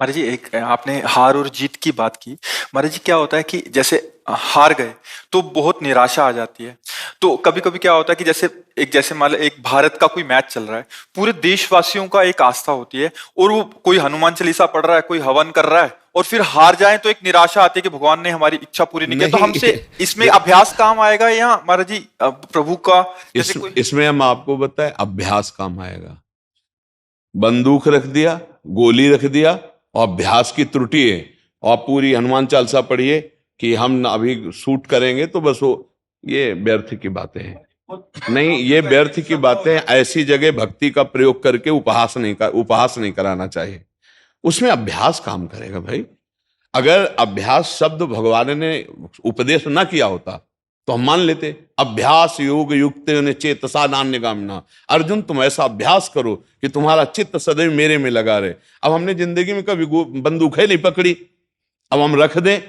महाराज जी, एक आपने हार और जीत की बात की। महाराज जी, क्या होता है कि जैसे हार गए तो बहुत निराशा आ जाती है। तो कभी कभी क्या होता है कि जैसे मान लो एक भारत का कोई मैच चल रहा है, पूरे देशवासियों का एक आस्था होती है, और वो कोई हनुमान चालीसा पढ़ रहा है, कोई हवन कर रहा है, और फिर हार जाए तो एक निराशा आती है कि भगवान ने हमारी इच्छा पूरी नहीं की। तो नहीं। हमसे इसमें दे, अभ्यास काम आएगा या महाराज जी प्रभु का जैसे कोई। इसमें हम आपको बताएं, अभ्यास काम आएगा। बंदूक रख दिया, गोली रख दिया, और अभ्यास की त्रुटि है, और पूरी हनुमान चालीसा पढ़िए कि हम अभी शूट करेंगे, तो बस वो ये व्यर्थ की बातें हैं। नहीं, ये व्यर्थ की बातें। ऐसी जगह भक्ति का प्रयोग करके उपहास नहीं कराना चाहिए। उसमें अभ्यास काम करेगा भाई। अगर अभ्यास शब्द भगवान ने उपदेश ना किया होता तो हम मान लेते अभ्यास योग युक्त चेतसा नान्यगामिना। अर्जुन, तुम ऐसा अभ्यास करो कि तुम्हारा चित्त सदैव मेरे में लगा रहे। अब हमने जिंदगी में कभी बंदूक है नहीं पकड़ी, अब हम रख दें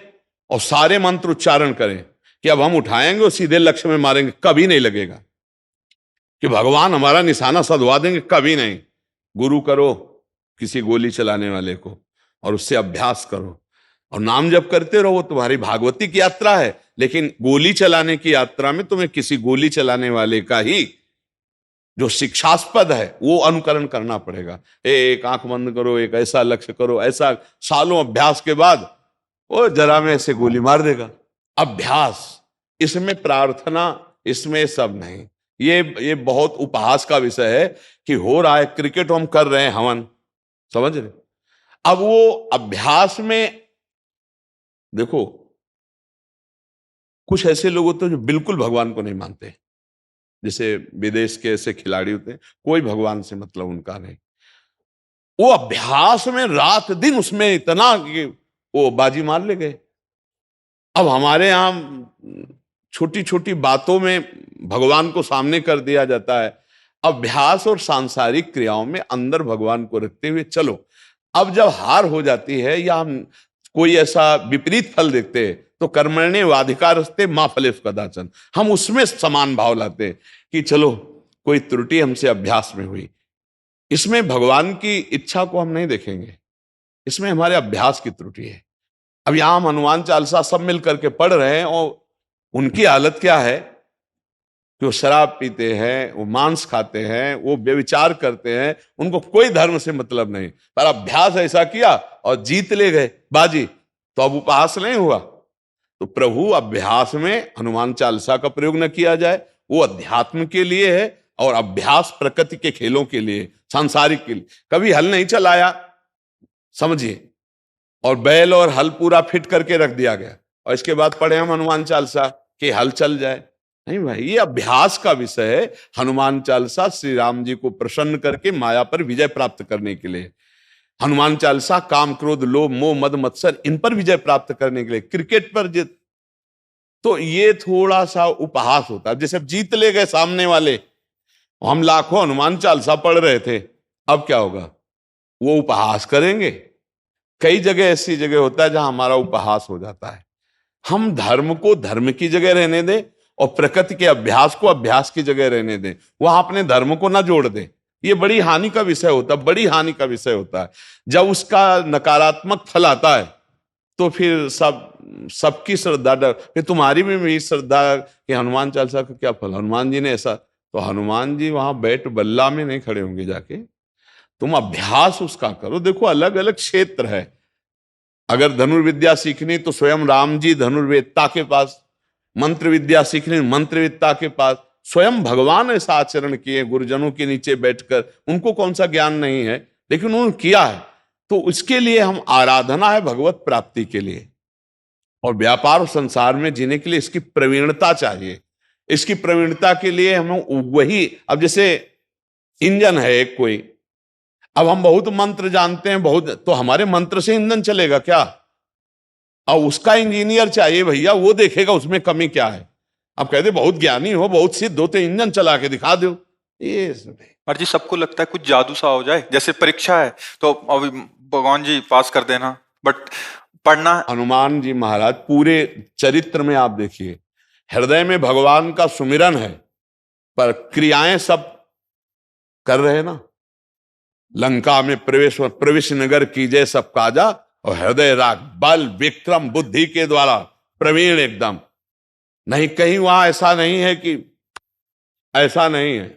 और सारे मंत्र उच्चारण करें कि अब हम उठाएंगे और सीधे लक्ष्य में मारेंगे, कभी नहीं लगेगा। कि भगवान हमारा निशाना सधवा देंगे, कभी नहीं। गुरु करो किसी गोली चलाने वाले को, और उससे अभ्यास करो, और नाम जप करते रहो। वो तुम्हारी भागवती की यात्रा है, लेकिन गोली चलाने की यात्रा में तुम्हें किसी गोली चलाने वाले का ही जो शिक्षास्पद है वो अनुकरण करना पड़ेगा। एक आंख बंद करो, एक ऐसा लक्ष्य करो, ऐसा सालों अभ्यास के बाद वो जरा में ऐसे गोली मार देगा। अभ्यास, इसमें प्रार्थना, इसमें सब नहीं। ये बहुत उपहास का विषय है कि हो रहा है क्रिकेट, हम कर रहे हैं हवन, समझ रहे। अब वो अभ्यास में देखो, कुछ ऐसे लोग होते हैं जो बिल्कुल भगवान को नहीं मानते। जैसे विदेश के ऐसे खिलाड़ी होते हैं, कोई भगवान से मतलब उनका नहीं। वो अभ्यास में रात दिन उसमें इतना कि वो बाजी मार ले गए। अब हमारे यहां छोटी छोटी बातों में भगवान को सामने कर दिया जाता है। अभ्यास और सांसारिक क्रियाओं में अंदर भगवान को रखते हुए चलो। अब जब हार हो जाती है या हम कोई ऐसा विपरीत फल देखते हैं, तो कर्मण्ये वाधिकारस्ते मां फलेषु कदाचन, हम उसमें समान भाव लाते हैं कि चलो कोई त्रुटि हमसे अभ्यास में हुई। इसमें भगवान की इच्छा को हम नहीं देखेंगे, इसमें हमारे अभ्यास की त्रुटि है। अब यहां हम हनुमान चालीसा सब मिल करके पढ़ रहे हैं, और उनकी हालत क्या है कि वो शराब पीते हैं, वो मांस खाते हैं, वो व्यभिचार करते हैं, उनको कोई धर्म से मतलब नहीं, पर अभ्यास ऐसा किया और जीत ले गए बाजी, तो अब उपहास नहीं हुआ। तो प्रभु अभ्यास में हनुमान चालीसा का प्रयोग न किया जाए, वो अध्यात्म के लिए है, और अभ्यास प्रकृति के खेलों के लिए, सांसारिक के लिए। कभी हल नहीं चलाया, समझिए, और बैल और हल पूरा फिट करके रख दिया गया, और इसके बाद पढ़े हम हनुमान चालीसा कि हल चल जाए। नहीं भाई, ये अभ्यास का विषय है। हनुमान चालीसा श्री राम जी को प्रसन्न करके माया पर विजय प्राप्त करने के लिए। हनुमान चालीसा काम क्रोध लोभ मोह मद मत्सर इन पर विजय प्राप्त करने के लिए। क्रिकेट पर जीत, तो ये थोड़ा सा उपहास होता है। जैसे अब जीत ले गए सामने वाले, हम लाखों हनुमान चालीसा पढ़ रहे थे, अब क्या होगा, वो उपहास करेंगे। कई जगह ऐसी जगह होता है जहां हमारा उपहास हो जाता है। हम धर्म को धर्म की जगह रहने दें, और प्रकृति के अभ्यास को अभ्यास की जगह रहने दें, वहां अपने धर्म को ना जोड़ दें। ये बड़ी हानि का विषय होता है, बड़ी हानि का विषय होता है। जब उसका नकारात्मक फल आता है, तो फिर सबकी श्रद्धा डर, फिर तुम्हारी भी मेरी श्रद्धा कि हनुमान चालीसा का क्या फल, हनुमान जी ने ऐसा, तो हनुमान जी वहां बैठ बल्ला में नहीं खड़े होंगे जाके। तुम अभ्यास उसका करो। देखो, अलग अलग क्षेत्र है। अगर धनुर्विद्या सीखनी तो स्वयं राम जी धनुर्वेदता के पास, मंत्र विद्या सीखनी मंत्रविद्ता के पास। स्वयं भगवान ऐसा आचरण किए गुरुजनों के नीचे बैठकर, उनको कौन सा ज्ञान नहीं है, लेकिन उन्होंने किया है। तो इसके लिए हम आराधना है भगवत प्राप्ति के लिए, और व्यापार और संसार में जीने के लिए इसकी प्रवीणता चाहिए। इसकी प्रवीणता के लिए हमें वही, अब जैसे इंजन है एक कोई, अब हम बहुत मंत्र जानते हैं बहुत, तो हमारे मंत्र से इंजन चलेगा क्या? और उसका इंजीनियर चाहिए भैया, वो देखेगा उसमें कमी क्या है। अब कहते बहुत ज्ञानी हो, बहुत सिद्ध हो, तो इंजन चला के दिखा दो। ये महाराज जी, सबको लगता है कुछ जादू सा हो जाए, जैसे परीक्षा है तो अभी भगवान जी पास कर देना, बट पढ़ना। हनुमान जी महाराज पूरे चरित्र में आप देखिए, हृदय में भगवान का सुमिरन है, पर क्रियाएं सब कर रहे हैं ना। लंका में प्रवेश नगर कीजिए सब काजा, और हृदय राग बल विक्रम बुद्धि के द्वारा प्रवीण एकदम। नहीं, कहीं वहां ऐसा नहीं है कि, ऐसा नहीं है,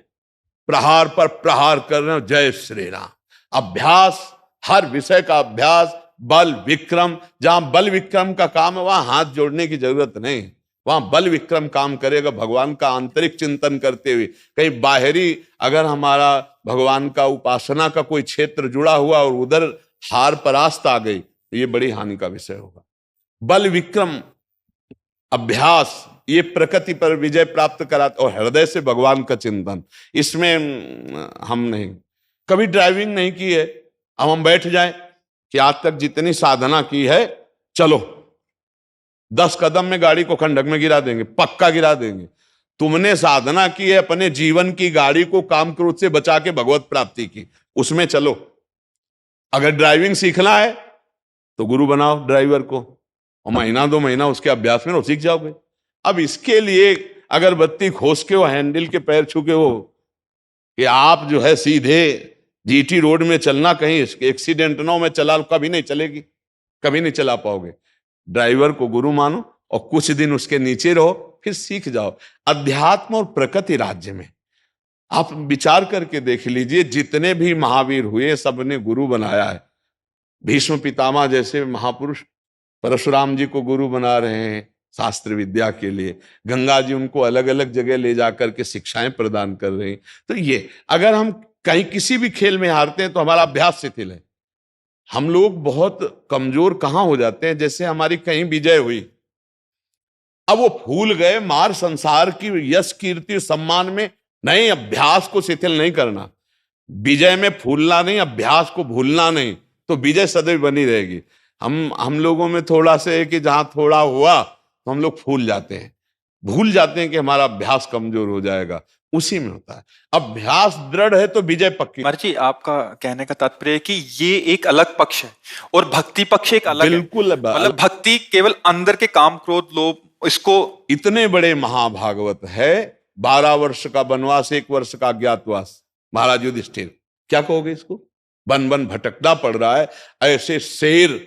प्रहार पर प्रहार कर रहे हो, जय श्री राम। अभ्यास, हर विषय का अभ्यास, बल विक्रम। जहां बल विक्रम का काम है वहां हाथ जोड़ने की जरूरत नहीं, वहां बल विक्रम काम करेगा भगवान का आंतरिक चिंतन करते हुए। कहीं बाहरी अगर हमारा भगवान का उपासना का कोई क्षेत्र जुड़ा हुआ और उधर हार परास्त आ गई तो ये बड़ी हानि का विषय होगा। बल विक्रम अभ्यास ये प्रकृति पर विजय प्राप्त कराता, और हृदय से भगवान का चिंतन। इसमें हम नहीं, कभी ड्राइविंग नहीं की है, अब हम बैठ जाएं कि आज तक जितनी साधना की है, चलो 10 कदम में गाड़ी को खंडक में गिरा देंगे, पक्का गिरा देंगे। तुमने साधना की है अपने जीवन की गाड़ी को काम क्रोध से बचा के भगवत प्राप्ति की, उसमें चलो। अगर ड्राइविंग सीखना है तो गुरु बनाओ ड्राइवर को, और महीना 2 महीना उसके अभ्यास में सीख जाओगे। अब इसके लिए अगरबत्ती खोस के वो हैंडल के पैर छू के वो कि आप जो है सीधे जीटी रोड में चलना, कहीं एक्सीडेंट ना हो, में चला, कभी नहीं चलेगी, कभी नहीं चला पाओगे। ड्राइवर को गुरु मानो और कुछ दिन उसके नीचे रहो, फिर सीख जाओ। अध्यात्म और प्रकृति राज्य में आप विचार करके देख लीजिए, जितने भी महावीर हुए सबने गुरु बनाया है। भीष्म पितामह जैसे महापुरुष परशुराम जी को गुरु बना रहे हैं शास्त्र विद्या के लिए, गंगा जी उनको अलग अलग जगह ले जाकर के शिक्षाएं प्रदान कर रहे हैं। तो ये अगर हम कहीं किसी भी खेल में हारते हैं तो हमारा अभ्यास शिथिल है। हम लोग बहुत कमजोर कहां हो जाते हैं, जैसे हमारी कहीं विजय हुई, अब वो फूल गए मार संसार की यश कीर्ति सम्मान में, नहीं, अभ्यास को शिथिल नहीं करना। विजय में फूलना नहीं, अभ्यास को भूलना नहीं, तो विजय सदैव बनी रहेगी। हम लोगों में थोड़ा सा है कि जहां थोड़ा हुआ तो हम लोग फूल जाते हैं, भूल जाते हैं कि हमारा अभ्यास कमजोर हो जाएगा, उसी में होता है। अभ्यास दृढ़ है तो विजय पक्की। महाराज जी, आपका कहने का तात्पर्य है कि ये एक अलग पक्ष है और भक्ति पक्ष एक अलग है। बिल्कुल, मतलब भक्ति केवल अंदर के काम क्रोध लोभ इसको। इतने बड़े महाभागवत है, 12 वर्ष का वनवास, 1 वर्ष का अज्ञातवास। महाराज युधिष्ठिर, क्या कहोगे इसको? बन बन भटकना पड़ रहा है, ऐसे शेर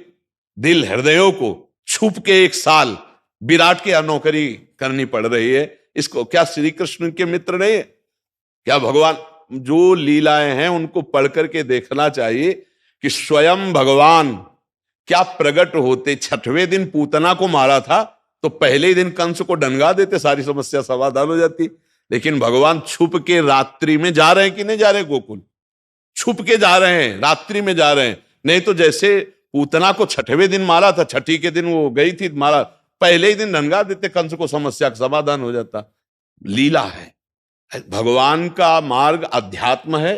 दिल हृदयों को छुप के 1 साल विराट की अनौकरी करनी पड़ रही है। इसको क्या श्री कृष्ण के मित्र नहीं है? क्या भगवान जो लीलाएं हैं उनको पढ़ करके देखना चाहिए कि स्वयं भगवान क्या प्रकट होते। 6वें दिन पूतना को मारा था तो पहले ही दिन कंस को डंगा देते, सारी समस्या समाधान हो जाती। लेकिन भगवान छुप के रात्रि में जा रहे हैं कि नहीं जा रहे? गोकुल छुप के जा रहे हैं, रात्रि में जा रहे हैं। नहीं तो जैसे पूतना को 6वें दिन मारा था, 6ठी के दिन वो गई थी मारा, पहले ही दिन डंगा देते कंस को, समस्या का समाधान हो जाता। लीला है, भगवान का मार्ग अध्यात्म है।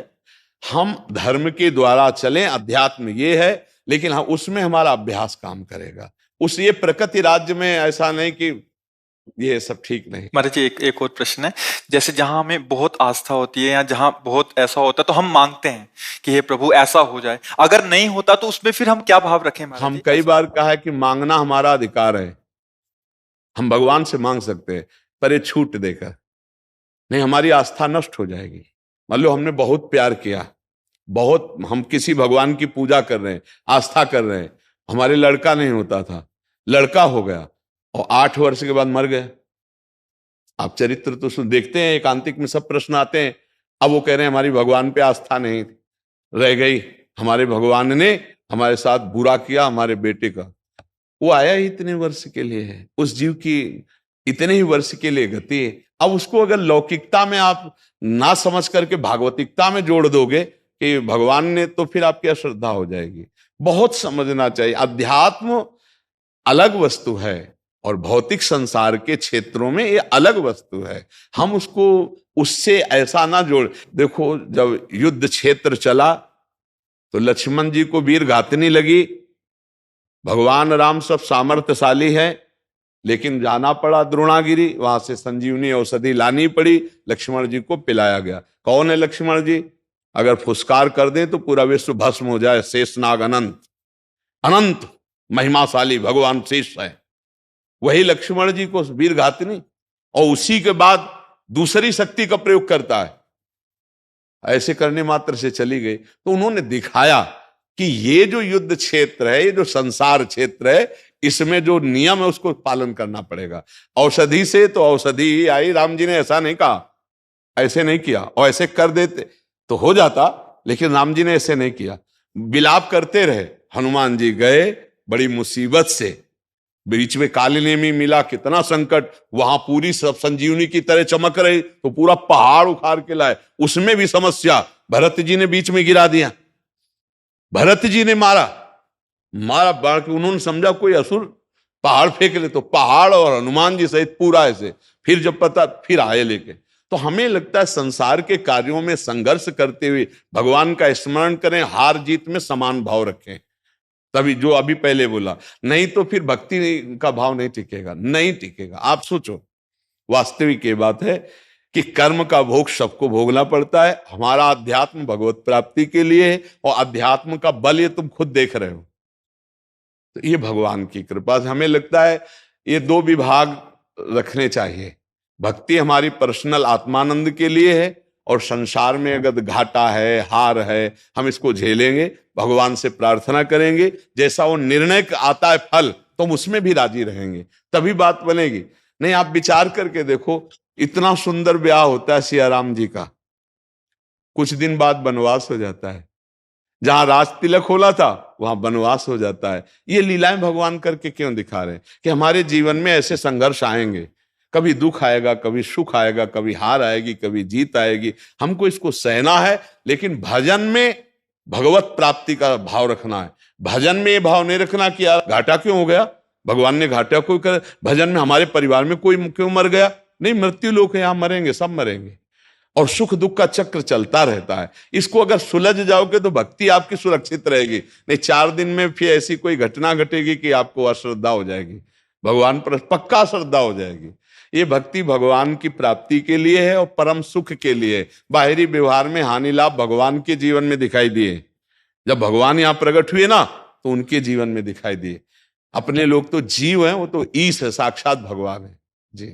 हम धर्म के द्वारा चलें, अध्यात्म ये है, लेकिन हाँ उसमें हमारा अभ्यास काम करेगा। उस ये प्रकृति राज्य में ऐसा नहीं कि ये सब ठीक नहीं। महाराज जी, एक और प्रश्न है। जैसे जहां हमें बहुत आस्था होती है या जहां बहुत ऐसा होता है तो हम मांगते हैं कि हे प्रभु ऐसा हो जाए, अगर नहीं होता तो उसमें फिर हम क्या भाव रखें? महाराज हम जी, कई बार कहा है कि मांगना हमारा अधिकार है, हम भगवान से मांग सकते हैं, पर ये छूट देकर नहीं, हमारी आस्था नष्ट हो जाएगी। मान लो हमने बहुत प्यार किया, बहुत हम किसी भगवान की पूजा कर रहे हैं, आस्था कर रहे हैं, हमारे लड़का नहीं होता था, लड़का हो गया और 8 वर्ष के बाद मर गया। आप चरित्र तो सुन देखते हैं, एकांतिक में सब प्रश्न आते हैं। अब वो कह रहे हैं हमारी भगवान पे आस्था नहीं रह गई, हमारे भगवान ने हमारे साथ बुरा किया हमारे बेटे का। वो आया ही इतने वर्ष के लिए है, उस जीव की इतने ही वर्ष के लिए गति है। अब उसको अगर लौकिकता में आप ना समझ करके भागवतिकता में जोड़ दोगे कि भगवान ने, तो फिर आपकी अश्रद्धा हो जाएगी। बहुत समझना चाहिए, अध्यात्म अलग वस्तु है और भौतिक संसार के क्षेत्रों में ये अलग वस्तु है। हम उसको उससे ऐसा ना जोड़। देखो जब युद्ध क्षेत्र चला तो लक्ष्मण जी को वीर घातनी लगी, भगवान राम सब सामर्थ्यशाली है, लेकिन जाना पड़ा द्रोणागिरी, वहां से संजीवनी औषधि लानी पड़ी, लक्ष्मण जी को पिलाया गया। कौन है लक्ष्मण जी? अगर फुसकार कर दे तो पूरा विश्व भस्म हो जाए। शेषनाग अनंत, अनंत महिमाशाली भगवान शेष है, वही लक्ष्मण जी को वीर घातनी, और उसी के बाद दूसरी शक्ति का प्रयोग करता है। ऐसे करने मात्र से चली गई। तो उन्होंने दिखाया कि ये जो युद्ध क्षेत्र है, ये जो संसार क्षेत्र है, इसमें जो नियम है उसको पालन करना पड़ेगा। औषधि से तो औषधि ही आई, राम जी ने ऐसा नहीं कहा, ऐसे नहीं किया, और ऐसे कर देते तो हो जाता, लेकिन राम जी ने ऐसे नहीं किया। विलाप करते रहे, हनुमान जी गए बड़ी मुसीबत से, बीच में काली नेमी मिला, कितना संकट, वहां पूरी सब संजीवनी की तरह चमक रही, तो पूरा पहाड़ उखाड़ के लाए, उसमें भी समस्या, भरत जी ने बीच में गिरा दिया, भरत जी ने मारा बाढ़ के, उन्होंने समझा कोई असुर पहाड़ फेंक ले, तो पहाड़ और हनुमान जी सहित पूरा ऐसे, फिर जब पता फिर आए लेके। तो हमें लगता है संसार के कार्यों में संघर्ष करते हुए भगवान का स्मरण करें, हार जीत में समान भाव रखें, तभी जो अभी पहले बोला, नहीं तो फिर भक्ति का भाव नहीं टिकेगा, नहीं टिकेगा। आप सोचो, वास्तविक ये बात है कि कर्म का भोग सबको भोगना पड़ता है। हमारा अध्यात्म भगवत प्राप्ति के लिए है, और अध्यात्म का बल ये तुम खुद देख रहे हो। तो ये भगवान की कृपा से हमें लगता है ये दो विभाग रखने चाहिए। भक्ति हमारी पर्सनल आत्मानंद के लिए है, और संसार में अगर घाटा है, हार है, हम इसको झेलेंगे, भगवान से प्रार्थना करेंगे, जैसा वो निर्णय आता है फल, तो हम उसमें भी राजी रहेंगे, तभी बात बनेगी। नहीं, आप विचार करके देखो, इतना सुंदर ब्याह होता है सिया राम जी का, कुछ दिन बाद वनवास हो जाता है, जहां राज तिलक होला था वहां वनवास हो जाता है। ये लीलाएं भगवान करके क्यों दिखा रहे हैं कि हमारे जीवन में ऐसे संघर्ष आएंगे, कभी दुख आएगा, कभी सुख आएगा, कभी हार आएगी, कभी जीत आएगी, हमको इसको सहना है। लेकिन भजन में भगवत प्राप्ति का भाव रखना है। भजन में ये भाव नहीं रखना कि यार घाटा क्यों हो गया, भगवान ने घाटा क्यों कर, भजन में हमारे परिवार में कोई क्यों मर गया, नहीं, मृत्यु लोक है, यहां मरेंगे, सब मरेंगे, और सुख दुख का चक्र चलता रहता है। इसको अगर सुलझ जाओगे तो भक्ति आपकी सुरक्षित रहेगी। नहीं, 4 दिन में फिर ऐसी कोई घटना घटेगी कि आपको अश्रद्धा हो जाएगी, भगवान पर पक्का श्रद्धा हो जाएगी। ये भक्ति भगवान की प्राप्ति के लिए है और परम सुख के लिए। बाहरी व्यवहार में हानि लाभ भगवान के जीवन में दिखाई दिए, जब भगवान यहां प्रकट हुए ना तो उनके जीवन में दिखाई दिए। अपने लोग तो जीव हैं, वो तो ईश है, साक्षात भगवान है जी।